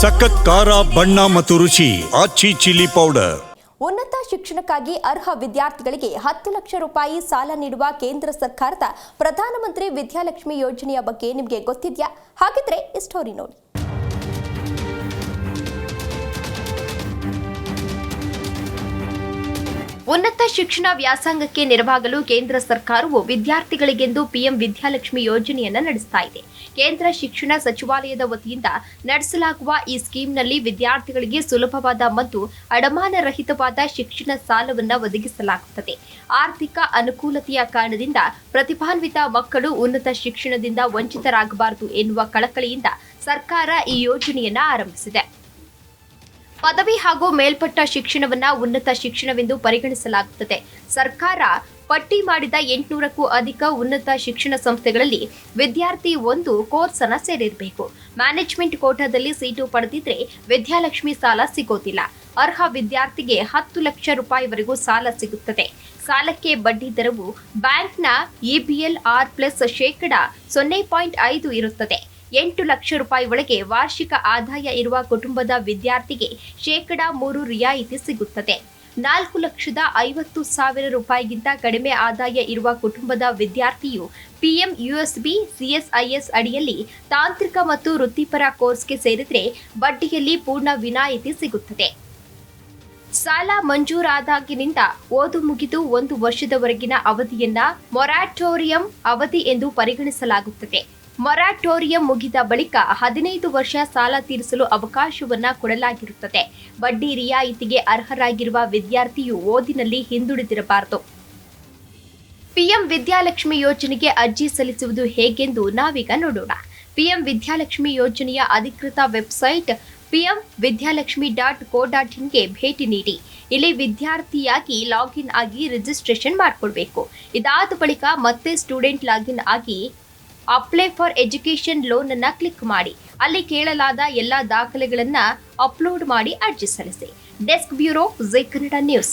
ಸಖತ್ ಖಾರ ಬಣ್ಣ ಮತ್ತು ರುಚಿ ಆಚಿ ಚಿಲ್ಲಿ ಪೌಡರ್. ಉನ್ನತ ಶಿಕ್ಷಣಕ್ಕಾಗಿ ಅರ್ಹ ವಿದ್ಯಾರ್ಥಿಗಳಿಗೆ 10 ಲಕ್ಷ ರೂಪಾಯಿ ಸಾಲ ನೀಡುವ ಕೇಂದ್ರ ಸರ್ಕಾರದ ಪ್ರಧಾನಮಂತ್ರಿ ವಿದ್ಯಾಲಕ್ಷ್ಮಿ ಯೋಜನೆಯ ಬಗ್ಗೆ ನಿಮಗೆ ಗೊತ್ತಿದೆಯಾ? ಹಾಗಿದ್ರೆ ಈ ಸ್ಟೋರಿ ನೋಡಿ. ಉನ್ನತ ಶಿಕ್ಷಣ ವ್ಯಾಸಂಗಕ್ಕೆ ನೆರವಾಗಲು ಕೇಂದ್ರ ಸರ್ಕಾರವು ವಿದ್ಯಾರ್ಥಿಗಳಿಗೆಂದು ಪಿಎಂ ವಿದ್ಯಾಲಕ್ಷ್ಮಿ ಯೋಜನೆಯನ್ನು ನಡೆಸ್ತಾ ಇದೆ. ಕೇಂದ್ರ ಶಿಕ್ಷಣ ಸಚಿವಾಲಯದ ವತಿಯಿಂದ ನಡೆಸಲಾಗುವ ಈ ಸ್ಕೀಮ್ನಲ್ಲಿ ವಿದ್ಯಾರ್ಥಿಗಳಿಗೆ ಸುಲಭವಾದ ಮತ್ತು ಅಡಮಾನ ರಹಿತವಾದ ಶಿಕ್ಷಣ ಸಾಲವನ್ನು ಒದಗಿಸಲಾಗುತ್ತದೆ. ಆರ್ಥಿಕ ಅನುಕೂಲತೆಯ ಕಾರಣದಿಂದ ಪ್ರತಿಭಾನ್ವಿತ ಮಕ್ಕಳು ಉನ್ನತ ಶಿಕ್ಷಣದಿಂದ ವಂಚಿತರಾಗಬಾರದು ಎನ್ನುವ ಕಳಕಳಿಯಿಂದ ಸರ್ಕಾರ ಈ ಯೋಜನೆಯನ್ನು ಆರಂಭಿಸಿದೆ. ಪದವಿ ಹಾಗೂ ಮೇಲ್ಪಟ್ಟ ಶಿಕ್ಷಣವನ್ನ ಉನ್ನತ ಶಿಕ್ಷಣವೆಂದು ಪರಿಗಣಿಸಲಾಗುತ್ತದೆ. ಸರ್ಕಾರ ಪಟ್ಟಿ ಮಾಡಿದ 800ಕ್ಕೂ ಅಧಿಕ ಉನ್ನತ ಶಿಕ್ಷಣ ಸಂಸ್ಥೆಗಳಲ್ಲಿ ವಿದ್ಯಾರ್ಥಿ ಒಂದು ಕೋರ್ಸ್ ಅನ್ನು ಸೇರಿರಬೇಕು. ಮ್ಯಾನೇಜ್ಮೆಂಟ್ ಕೋಟಾದಲ್ಲಿ ಸೀಟು ಪಡೆದಿದ್ರೆ ವಿದ್ಯಾಲಕ್ಷ್ಮಿ ಸಾಲ ಸಿಗೋದಿಲ್ಲ. ಅರ್ಹ ವಿದ್ಯಾರ್ಥಿಗೆ 10 ಲಕ್ಷ ರೂಪಾಯಿವರೆಗೂ ಸಾಲ ಸಿಗುತ್ತದೆ. ಸಾಲಕ್ಕೆ ಬಡ್ಡಿ ದರವು ಬ್ಯಾಂಕ್ನ EBL R+0.5 ಇರುತ್ತದೆ. 8 ಲಕ್ಷ ರೂಪಾಯಿ ಒಳಗೆ ವಾರ್ಷಿಕ ಆದಾಯ ಇರುವ ಕುಟುಂಬದ ವಿದ್ಯಾರ್ಥಿಗೆ 3% ರಿಯಾಯಿತಿ ಸಿಗುತ್ತದೆ. 4,50,000 ರೂಪಾಯಿಗಿಂತ ಕಡಿಮೆ ಆದಾಯ ಇರುವ ಕುಟುಂಬದ ವಿದ್ಯಾರ್ಥಿಯು PMUSB CSIS ಅಡಿಯಲ್ಲಿ ತಾಂತ್ರಿಕ ಮತ್ತು ವೃತ್ತಿಪರ ಕೋರ್ಸ್ಗೆ ಸೇರಿದರೆ ಬಡ್ಡಿಯಲ್ಲಿ ಪೂರ್ಣ ವಿನಾಯಿತಿ ಸಿಗುತ್ತದೆ. ಸಾಲ ಮಂಜೂರಾದಾಗಿನಿಂದ ಓದು ಮುಗಿದು 1 ವರ್ಷದವರೆಗಿನ ಅವಧಿಯನ್ನ ಮೊರಾಟೋರಿಯಂ ಅವಧಿ ಎಂದು ಪರಿಗಣಿಸಲಾಗುತ್ತದೆ. ಮೊರಾಟೋರಿಯಂ ಮುಗಿದ ಬಳಿಕ 15 ವರ್ಷ ಸಾಲ ತೀರಿಸಲು ಅವಕಾಶವನ್ನ ಕೊಡಲಾಗಿರುತ್ತದೆ. ಬಡ್ಡಿ ರಿಯಾಯಿತಿಗೆ ಅರ್ಹರಾಗಿರುವ ವಿದ್ಯಾರ್ಥಿಯು ಓದಿನಲ್ಲಿ ಹಿಂದುಳಿದಿರಬಾರದು. ಪಿಎಂ ವಿದ್ಯಾಲಕ್ಷ್ಮಿ ಯೋಜನೆಗೆ ಅರ್ಜಿ ಸಲ್ಲಿಸುವುದು ಹೇಗೆಂದು ನಾವೀಗ ನೋಡೋಣ. ಪಿಎಂ ವಿದ್ಯಾಲಕ್ಷ್ಮಿ ಯೋಜನೆಯ ಅಧಿಕೃತ ವೆಬ್ಸೈಟ್ pmvidyalakshmi.co.inಗೆ ಭೇಟಿ ನೀಡಿ. ಇಲ್ಲಿ ವಿದ್ಯಾರ್ಥಿಯಾಗಿ ಲಾಗಿನ್ ಆಗಿ ರಿಜಿಸ್ಟ್ರೇಷನ್ ಮಾಡಿಕೊಳ್ಬೇಕು. ಇದಾದ ಬಳಿಕ ಮತ್ತೆ ಸ್ಟೂಡೆಂಟ್ ಲಾಗಿನ್ ಆಗಿ ಅಪ್ಲೈ ಫಾರ್ ಎಜುಕೇಷನ್ ಲೋನ್ ಅನ್ನ ಕ್ಲಿಕ್ ಮಾಡಿ. ಅಲ್ಲಿ ಕೇಳಲಾದ ಎಲ್ಲ ದಾಖಲೆಗಳನ್ನ ಅಪ್ಲೋಡ್ ಮಾಡಿ ಅರ್ಜಿ ಸಲ್ಲಿಸಿ. ಡೆಸ್ಕ್ ಬ್ಯೂರೋ ಜೈ ಕನ್ನಡ ನ್ಯೂಸ್.